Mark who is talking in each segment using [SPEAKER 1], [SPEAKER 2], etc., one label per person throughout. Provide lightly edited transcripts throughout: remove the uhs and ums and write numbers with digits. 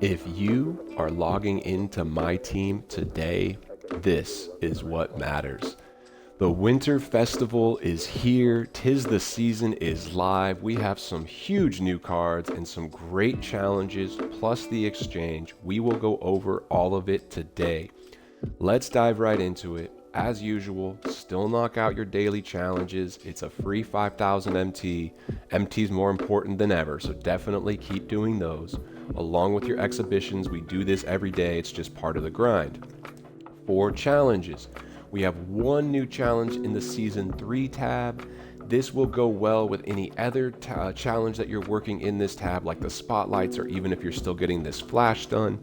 [SPEAKER 1] If you are logging into MyTEAM today, this is what matters. The Winter Festival is here. 'Tis the Season is live. We have some huge new cards and some great challenges, plus the exchange. We will go over all of it today. Let's dive right into it. As usual, still knock out your daily challenges. It's a free 5,000 MT. MT is more important than ever, so definitely keep doing those. Along with your exhibitions, we do this every day. It's just part of the grind. 4 challenges. We have one new challenge in the Season 3 tab. This will go well with any other challenge that you're working in this tab, like the spotlights, or even if you're still getting this flash done.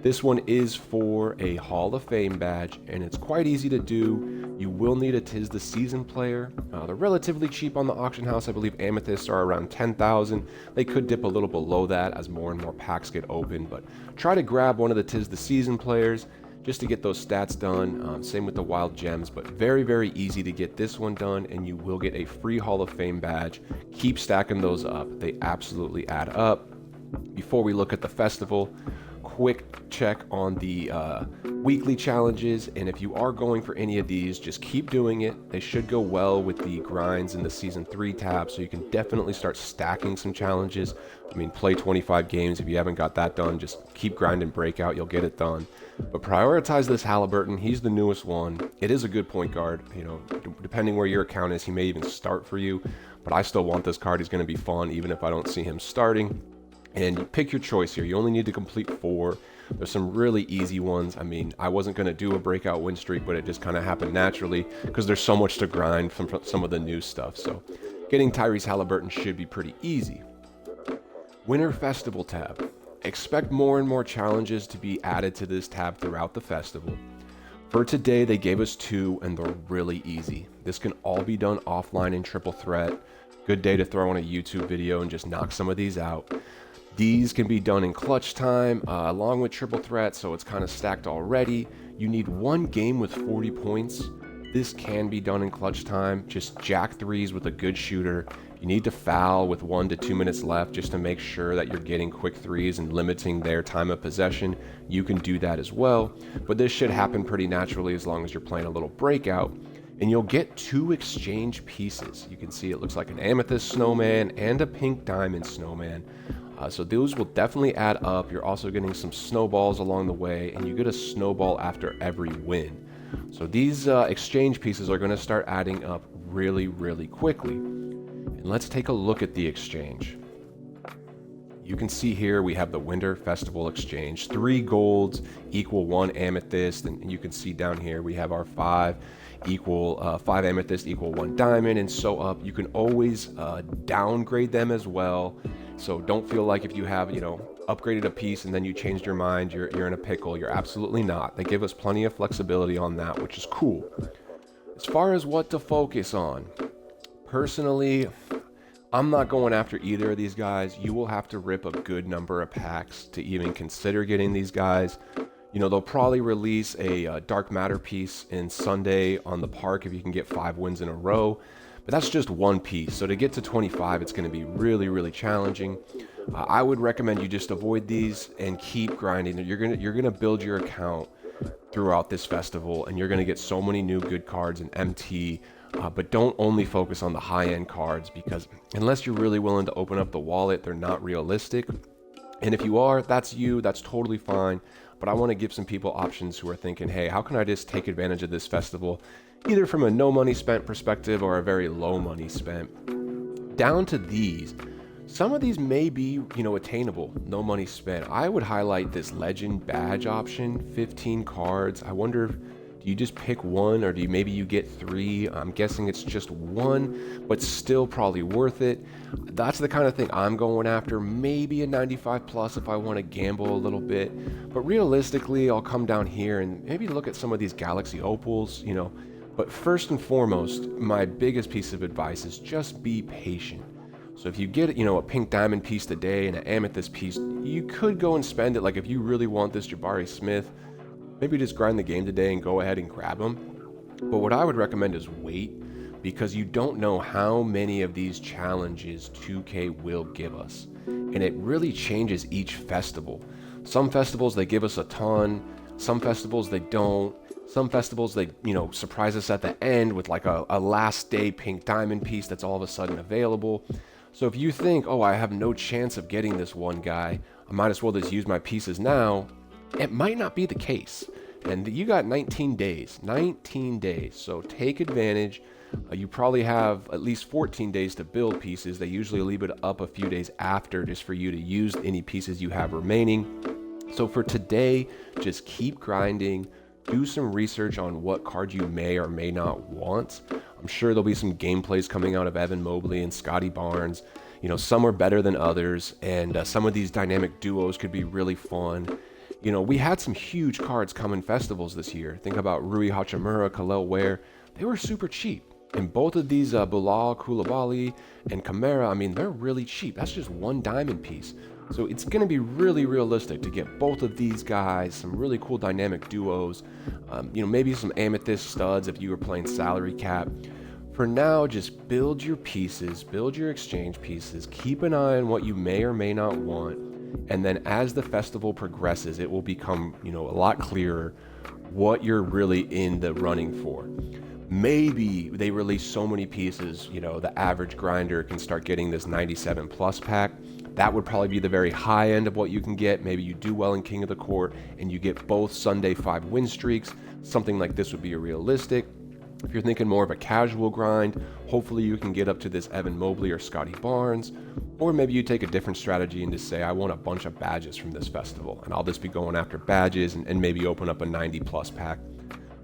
[SPEAKER 1] This one is for a Hall of Fame badge, and it's quite easy to do. You will need a 'Tis the Season player. They're relatively cheap on the auction house. I believe amethysts are around 10,000. They could dip a little below that as more and more packs get open, but try to grab one of the 'Tis the Season players just to get those stats done. Same with the wild gems, but very, very easy to get this one done, and you will get a free Hall of Fame badge. Keep stacking those up. They absolutely add up. Before we look at the festival, quick check on the weekly challenges, and if you are going for any of these, just keep doing it. They should go well with the grinds in the Season 3 tab, so you can definitely start stacking some challenges. I mean, play 25 games. If you haven't got that done, just keep grinding breakout, you'll get it done. But prioritize this Halliburton. He's the newest one. It is a good point guard. You know, depending where your account is, he may even start for you, but I still want this card. He's going to be fun even if I don't see him starting. And you pick your choice here. You only need to complete 4. There's some really easy ones. I mean, I wasn't going to do a breakout win streak, but it just kind of happened naturally because there's so much to grind from some of the new stuff. So getting Tyrese Halliburton should be pretty easy. Winter Festival tab. Expect more and more challenges to be added to this tab throughout the festival. For today, they gave us 2, and they're really easy. This can all be done offline in triple threat. Good day to throw on a YouTube video and just knock some of these out. These can be done in clutch time, along with triple threat, so it's kind of stacked already. You need one game with 40 points. This can be done in clutch time. Just jack 3s with a good shooter. You need to foul with 1 to 2 minutes left just to make sure that you're getting quick 3s and limiting their time of possession. You can do that as well, but this should happen pretty naturally as long as you're playing a little breakout. And you'll get 2 exchange pieces. You can see it looks like an amethyst snowman and a pink diamond snowman. So those will definitely add up. You're also getting some snowballs along the way, and you get a snowball after every win. So these exchange pieces are going to start adding up really, really quickly. And let's take a look at the exchange. You can see here we have the Winter Festival exchange. 3 golds equal 1 amethyst, and you can see down here we have our 5 amethyst equal 1 diamond, and so up. You can always downgrade them as well. So don't feel like if you have, upgraded a piece and then you changed your mind, you're in a pickle. You're absolutely not. They give us plenty of flexibility on that, which is cool. As far as what to focus on, personally, I'm not going after either of these guys. You will have to rip a good number of packs to even consider getting these guys. They'll probably release a Dark Matter piece in Sunday on the park if you can get 5 wins in a row. But that's just one piece. So to get to 25, it's going to be really, really challenging. I would recommend you just avoid these and keep grinding. You're gonna build your account throughout this festival, and you're gonna get so many new good cards in MT. But don't only focus on the high-end cards, because unless you're really willing to open up the wallet, they're not realistic. And if you are, that's totally fine. But I want to give some people options who are thinking, hey, how can I just take advantage of this festival, either from a no money spent perspective or a very low money spent. Down to these. Some of these may be, attainable, no money spent. I would highlight this legend badge option, 15 cards. I wonder, do you just pick 1, or maybe you get 3? I'm guessing it's just 1, but still probably worth it. That's the kind of thing I'm going after. Maybe a 95 plus if I want to gamble a little bit. But realistically, I'll come down here and maybe look at some of these Galaxy Opals, But first and foremost, my biggest piece of advice is just be patient. So if you get, a pink diamond piece today and an amethyst piece, you could go and spend it. Like if you really want this Jabari Smith, maybe just grind the game today and go ahead and grab them. But what I would recommend is wait, because you don't know how many of these challenges 2K will give us. And it really changes each festival. Some festivals, they give us a ton. Some festivals, they don't. Some festivals, they, surprise us at the end with like a last day pink diamond piece that's all of a sudden available. So if you think, oh, I have no chance of getting this one guy, I might as well just use my pieces now, it might not be the case. And you got 19 days, so take advantage. You probably have at least 14 days to build pieces. They usually leave it up a few days after just for you to use any pieces you have remaining. So for today, just keep grinding. Do some research on what card you may or may not want. I'm sure there'll be some gameplays coming out of Evan Mobley and Scotty Barnes. Some are better than others, and some of these dynamic duos could be really fun. We had some huge cards come in festivals this year. Think about Rui Hachimura, Kalel Ware. They were super cheap. And both of these, Bilal Koulibaly and Kamara, they're really cheap. That's just one diamond piece. So it's going to be really realistic to get both of these guys, some really cool dynamic duos, maybe some amethyst studs if you were playing salary cap. For now, just build your pieces, build your exchange pieces, keep an eye on what you may or may not want. And then as the festival progresses, it will become, a lot clearer what you're really in the running for. Maybe they release so many pieces, the average grinder can start getting this 97 plus pack. That would probably be the very high end of what you can get. Maybe you do well in King of the Court and you get both Sunday 5 win streaks. Something like this would be realistic. If you're thinking more of a casual grind, hopefully you can get up to this Evan Mobley or Scotty Barnes. Or maybe you take a different strategy and just say, I want a bunch of badges from this festival. And I'll just be going after badges and maybe open up a 90 plus pack.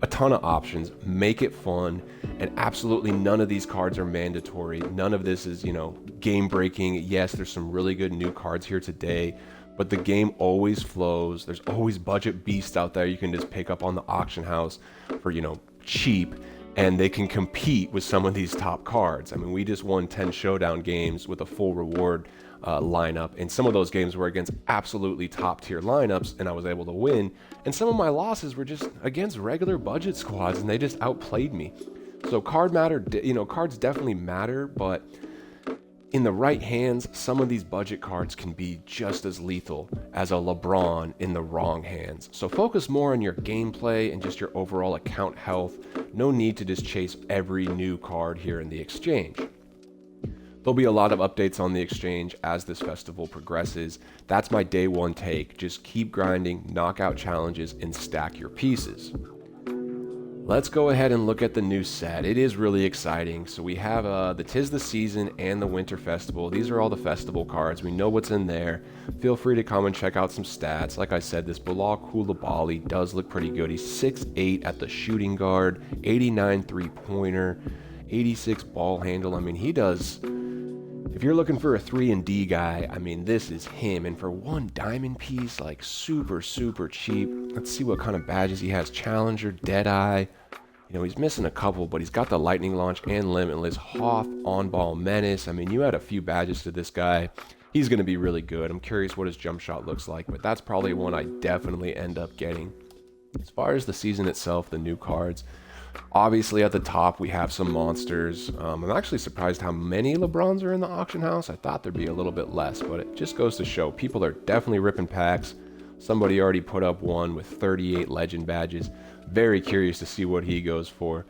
[SPEAKER 1] A ton of options, make it fun, and absolutely none of these cards are mandatory. None of this is, game breaking. Yes, there's some really good new cards here today, but the game always flows. There's always budget beasts out there you can just pick up on the auction house for, cheap, and they can compete with some of these top cards. We just won 10 showdown games with a full reward lineup, and some of those games were against absolutely top tier lineups, and I was able to win. And some of my losses were just against regular budget squads, and they just outplayed me. So cards definitely matter, but in the right hands, some of these budget cards can be just as lethal as a LeBron in the wrong hands. So focus more on your gameplay and just your overall account health. No need to just chase every new card here in the exchange. There'll be a lot of updates on the exchange as this festival progresses. That's my day one take. Just keep grinding, knock out challenges, and stack your pieces. Let's go ahead and look at the new set. It is really exciting. So we have the 'Tis the Season and the Winter Festival. These are all the festival cards. We know what's in there. Feel free to come and check out some stats. Like I said, this Bilal Koulibaly does look pretty good. He's 6'8" at the shooting guard, 89 three-pointer, 86 ball handle. He does... If you're looking for a 3-and-D guy, this is him. And for one diamond piece, like super, super cheap. Let's see what kind of badges he has. Challenger, Deadeye. He's missing a couple, but he's got the Lightning Launch and Limitless. Hoff, On-Ball Menace. You add a few badges to this guy, he's going to be really good. I'm curious what his jump shot looks like, but that's probably one I definitely end up getting. As far as the season itself, the new cards, obviously at the top we have some monsters. I'm actually surprised how many LeBrons are in the auction house. I thought there'd be a little bit less, but it just goes to show people are definitely ripping packs. Somebody already put up one with 38 legend badges. Very curious to see what he goes for.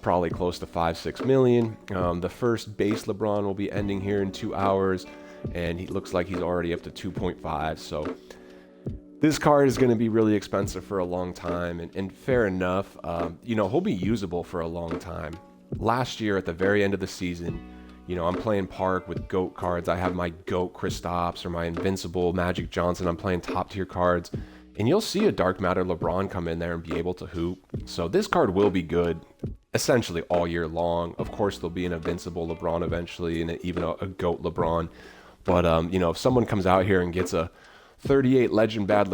[SPEAKER 1] Probably close to 5-6 million. The first base LeBron will be ending here in 2 hours, and he looks like he's already up to 2.5. So this card is going to be really expensive for a long time, and fair enough. He'll be usable for a long time. Last year, at the very end of the season, I'm playing Park with GOAT cards. I have my GOAT Kristaps or my Invincible Magic Johnson. I'm playing top tier cards, and you'll see a Dark Matter LeBron come in there and be able to hoop. So this card will be good essentially all year long. Of course, there'll be an Invincible LeBron eventually, and even a GOAT LeBron. But if someone comes out here and gets a 38 legend badge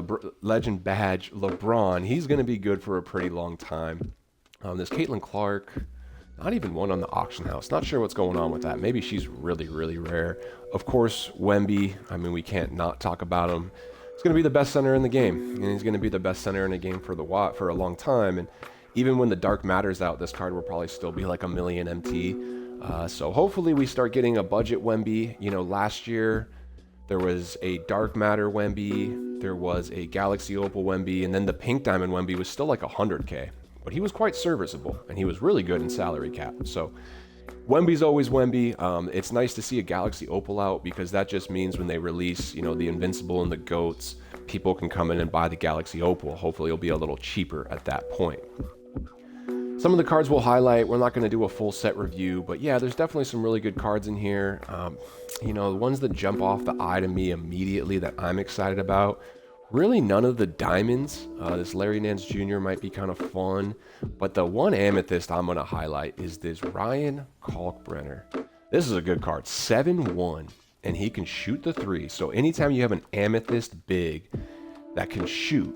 [SPEAKER 1] LeBron, he's going to be good for a pretty long time. There's Caitlin Clark, not even one on the auction house. Not sure what's going on with that. Maybe she's really, really rare. Of course, Wemby, we can't not talk about him. He's going to be the best center in the game, and he's going to be the best center in the game for a long time. And even when the Dark Matter's out, this card will probably still be like a million MT. So hopefully we start getting a budget Wemby. Last year there was a Dark Matter Wemby, there was a Galaxy Opal Wemby, and then the Pink Diamond Wemby was still like 100K. But he was quite serviceable, and he was really good in salary cap. So Wemby's always Wemby. It's nice to see a Galaxy Opal out because that just means when they release, the Invincible and the GOATs, people can come in and buy the Galaxy Opal. Hopefully it'll be a little cheaper at that point. Some of the cards we'll highlight. We're not going to do a full set review, but yeah, there's definitely some really good cards in here. The ones that jump off the eye to me immediately that I'm excited about, really none of the diamonds. This Larry Nance Jr. might be kind of fun, but the one amethyst I'm going to highlight is this Ryan Kalkbrenner. This is a good card, 7-1, and he can shoot the 3. So anytime you have an amethyst big that can shoot,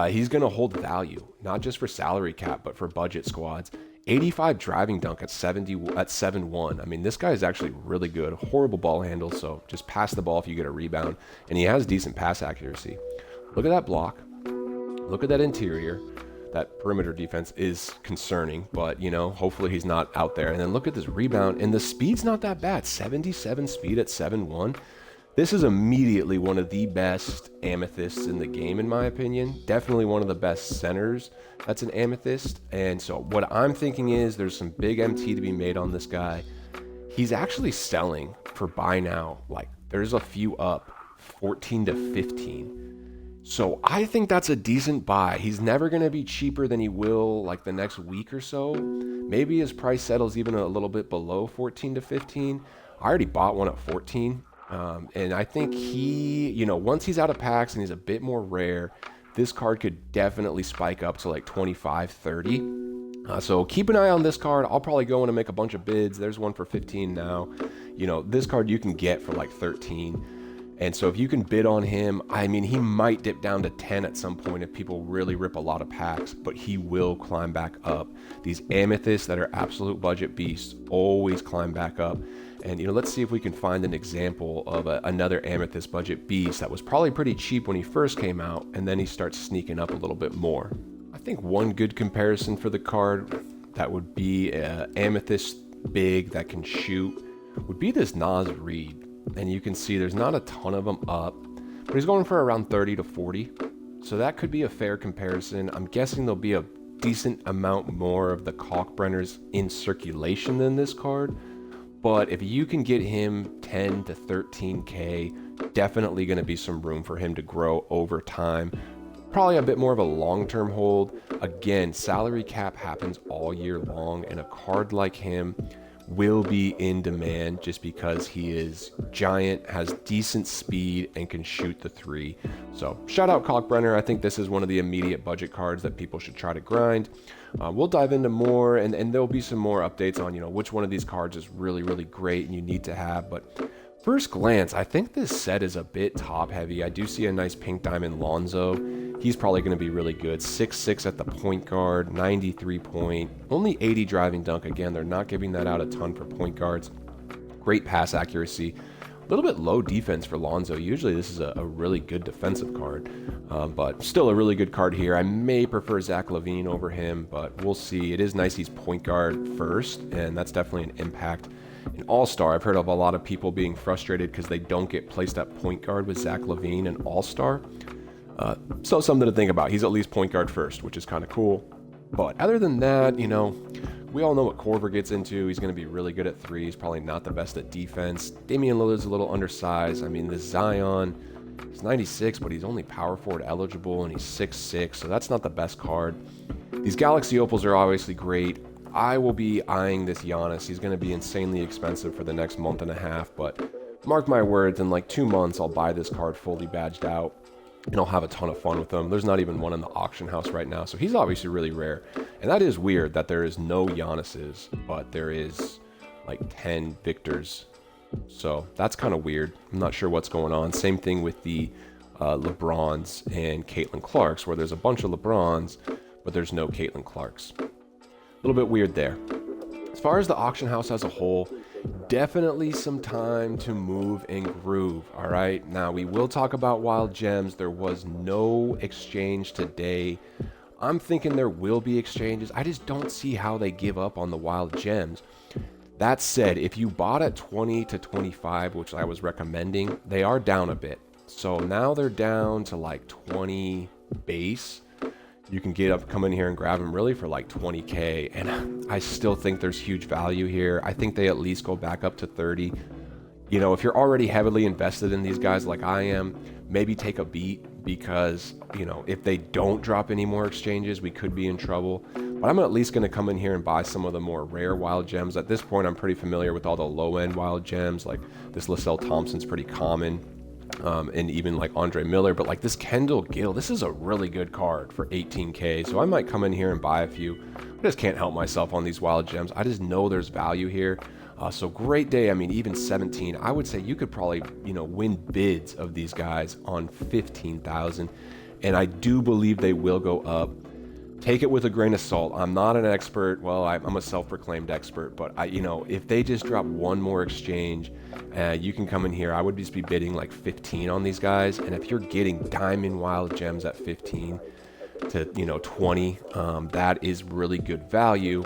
[SPEAKER 1] he's going to hold value, not just for salary cap, but for budget squads. 85 driving dunk at 7-1. I mean, this guy is actually really good. Horrible ball handle, so just pass the ball if you get a rebound. And he has decent pass accuracy. Look at that block. Look at that interior. That perimeter defense is concerning, but, hopefully he's not out there. And then look at this rebound, and the speed's not that bad. 77 speed at 7-1. This is immediately one of the best amethysts in the game, in my opinion. Definitely one of the best centers that's an amethyst. And so what I'm thinking is there's some big MT to be made on this guy. He's actually selling for buy now. Like, there's a few up, 14 to 15. So I think that's a decent buy. He's never going to be cheaper than he will like the next week or so. Maybe his price settles even a little bit below 14 to 15. I already bought one at 14. And I think he, once he's out of packs and he's a bit more rare, this card could definitely spike up to like 25, 30. So keep an eye on this card. I'll probably go in and make a bunch of bids. There's one for 15 now. This card you can get for like 13. And so if you can bid on him, he might dip down to 10 at some point if people really rip a lot of packs, but he will climb back up. These amethysts that are absolute budget beasts always climb back up. And, let's see if we can find an example of another amethyst budget beast that was probably pretty cheap when he first came out, and then he starts sneaking up a little bit more. I think one good comparison for the card that would be amethyst big that can shoot would be this Nas Reed. And you can see there's not a ton of them up, but he's going for around 30 to 40. So that could be a fair comparison. I'm guessing there'll be a decent amount more of the Kalkbrenners in circulation than this card. But if you can get him 10 to 13K, definitely going to be some room for him to grow over time. Probably a bit more of a long-term hold. Again, salary cap happens all year long, and a card like him will be in demand just because he is giant, has decent speed, and can shoot the 3. So shout out Kalkbrenner. I think this is one of the immediate budget cards that people should try to grind. We'll dive into more, and there'll be some more updates on which one of these cards is really, really great and you need to have. But first glance, I think this set is a bit top heavy. I do see a nice Pink Diamond Lonzo. He's probably going to be really good. 6'6" at the point guard, 93 point, only 80 driving dunk. Again, they're not giving that out a ton for point guards. Great pass accuracy. A little bit low defense for Lonzo. Usually this is a really good defensive card, but still a really good card here. I may prefer Zach LaVine over him, but we'll see. It is nice he's point guard first, and that's definitely an impact. An all-star, I've heard of a lot of people being frustrated because they don't get placed at point guard with Zach LaVine and all-star. So something to think about. He's at least point guard first, which is kind of cool. But other than that, we all know what Korver gets into. He's going to be really good at 3. He's probably not the best at defense. Damian Lillard's a little undersized. This Zion, he's 96, but he's only power forward eligible, and he's 6'6", so that's not the best card. These Galaxy Opals are obviously great. I will be eyeing this Giannis. He's going to be insanely expensive for the next month and a half, but mark my words, in like 2 months, I'll buy this card fully badged out. And I'll have a ton of fun with them. There's not even one in the auction house right now, so he's obviously really rare. And that is weird that there is no Giannis's, but there is like 10 Victors. So that's kind of weird. I'm not sure what's going on. Same thing with the LeBrons and Caitlin Clarks, where there's a bunch of LeBrons, but there's no Caitlin Clarks. A little bit weird there. As far as the auction house as a whole, definitely some time to move and groove. All right, now we will talk about wild gems. There was no exchange today. I'm thinking there will be exchanges. I just don't see how they give up on the wild gems. That said, if you bought at 20 to 25, which I was recommending, they are down a bit. So now they're down to like 20 base. You can come in here and grab them really for like 20K. And I still think there's huge value here. I think they at least go back up to 30. You know, if you're already heavily invested in these guys like I am, maybe take a beat, because, you know, if they don't drop any more exchanges, we could be in trouble. But I'm at least going to come in here and buy some of the more rare wild gems. At this point, I'm pretty familiar with all the low-end wild gems. Like this LaSalle Thompson's pretty common, and even like Andre Miller. But like this Kendall Gill, this is a really good card for 18K. So I might come in here and buy a few. I just can't help myself on these wild gems. I just know there's value here. So great day. I mean, even 17, I would say you could probably, you know, win bids of these guys on 15,000. And I do believe they will go up. Take it with a grain of salt. I'm not an expert. Well, I'm a self-proclaimed expert, but you know, if they just drop one more exchange, you can come in here. I would just be bidding like 15 on these guys. And if you're getting diamond wild gems at 15 to, you know, 20, that is really good value.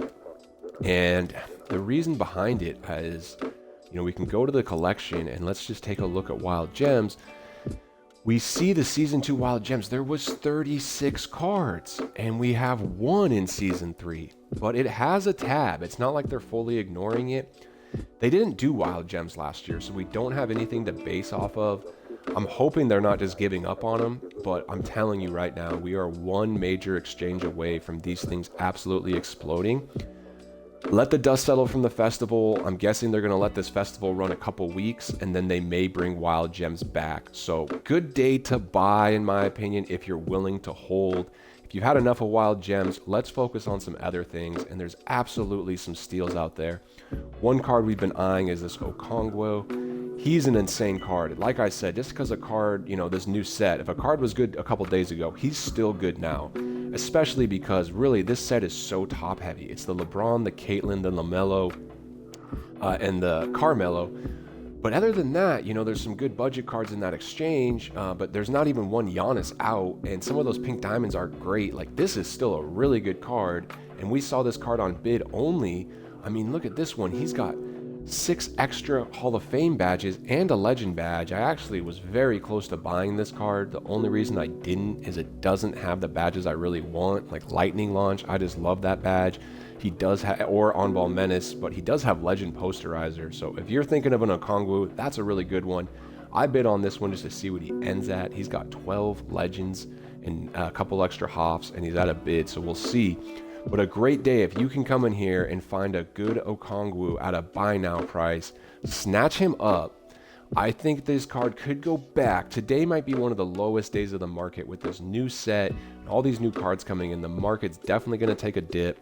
[SPEAKER 1] And the reason behind it is, you know, we can go to the collection and let's just take a look at wild gems. We see the season 2 wild gems. There was 36 cards and we have one in season 3, but it has a tab. It's not like they're fully ignoring it. They didn't do wild gems last year, so we don't have anything to base off of. I'm hoping they're not just giving up on them, but I'm telling you right now, we are one major exchange away from these things absolutely exploding. Let the dust settle from the festival. I'm guessing they're going to let this festival run a couple weeks, and then they may bring wild gems back. So good day to buy, in my opinion, if you're willing to hold. If you've had enough of wild gems, let's focus on some other things, and there's absolutely some steals out there. One card we've been eyeing is this Okongwu. He's an insane card. Like I said, just because a card, you know, this new set, if a card was good a couple days ago, he's still good now. Especially because really this set is so top heavy. It's the LeBron, the Caitlyn, the LaMelo, and the Carmelo. But other than that, you know, there's some good budget cards in that exchange, but there's not even one Giannis out, and some of those pink diamonds are great. Like this is still a really good card, and we saw this card on bid only. I mean, look at this one. He's got 6 extra Hall of Fame badges and a legend badge. I actually was very close to buying this card. The only reason I didn't is it doesn't have the badges I really want, like Lightning Launch. I just love that badge. He does have, or On Ball Menace, but he does have Legend Posterizer. So if you're thinking of an Okongwu, that's a really good one. I bid on this one just to see what he ends at. He's got 12 Legends and a couple extra Hoffs, and he's at a bid, so we'll see. But a great day if you can come in here and find a good Okongwu at a buy now price, snatch him up. I think this card could go back. Today might be one of the lowest days of the market with this new set and all these new cards coming in. The market's definitely going to take a dip.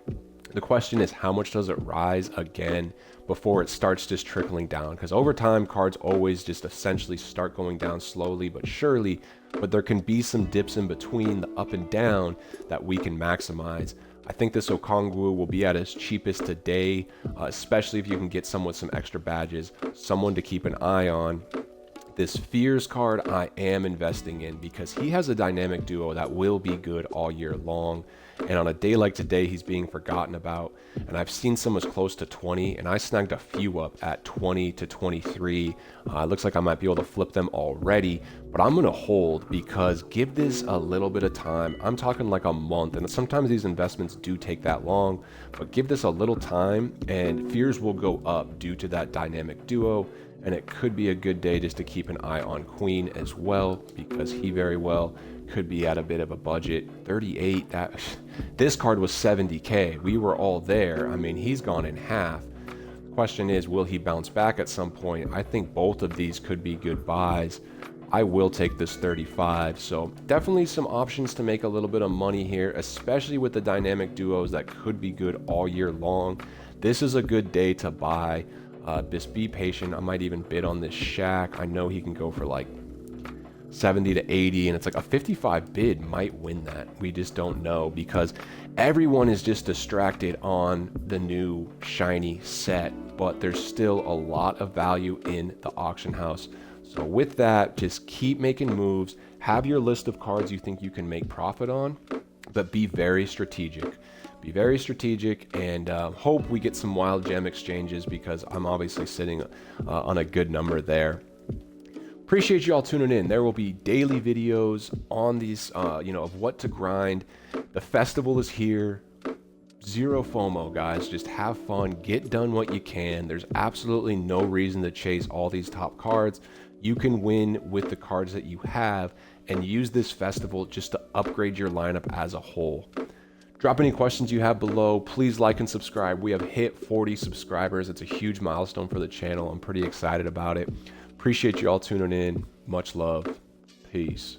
[SPEAKER 1] The question is, how much does it rise again before it starts just trickling down? Because over time, cards always just essentially start going down slowly but surely, but there can be some dips in between the up and down that we can maximize. I think this Okongwu will be at its cheapest today, especially if you can get someone with some extra badges, someone to keep an eye on. This Fears card I am investing in because he has a dynamic duo that will be good all year long. And on a day like today, he's being forgotten about. And I've seen some as close to 20, and I snagged a few up at 20 to 23. It looks like I might be able to flip them already, but I'm going to hold because give this a little bit of time. I'm talking like a month, and sometimes these investments do take that long, but give this a little time, and Fears will go up due to that dynamic duo. And it could be a good day just to keep an eye on Queen as well, because he very well could be at a bit of a budget. 38, this card was 70K. We were all there. I mean, he's gone in half. Question is, will he bounce back at some point? I think both of these could be good buys. I will take this 35. So definitely some options to make a little bit of money here, especially with the dynamic duos that could be good all year long. This is a good day to buy. Just be patient. I might even bid on this Shaq. I know he can go for like 70 to 80, and it's like a 55 bid might win that. We just don't know because everyone is just distracted on the new shiny set, but there's still a lot of value in the auction house. So with that, just keep making moves. Have your list of cards you think you can make profit on, but be very strategic. Be very strategic and hope we get some wild gem exchanges because I'm obviously sitting on a good number there. Appreciate you all tuning in. There will be daily videos on these, of what to grind. The festival is here. Zero FOMO, guys. Just have fun. Get done what you can. There's absolutely no reason to chase all these top cards. You can win with the cards that you have and use this festival just to upgrade your lineup as a whole. Drop any questions you have below. Please like and subscribe. We have hit 40 subscribers. It's a huge milestone for the channel. I'm pretty excited about it. Appreciate you all tuning in. Much love. Peace.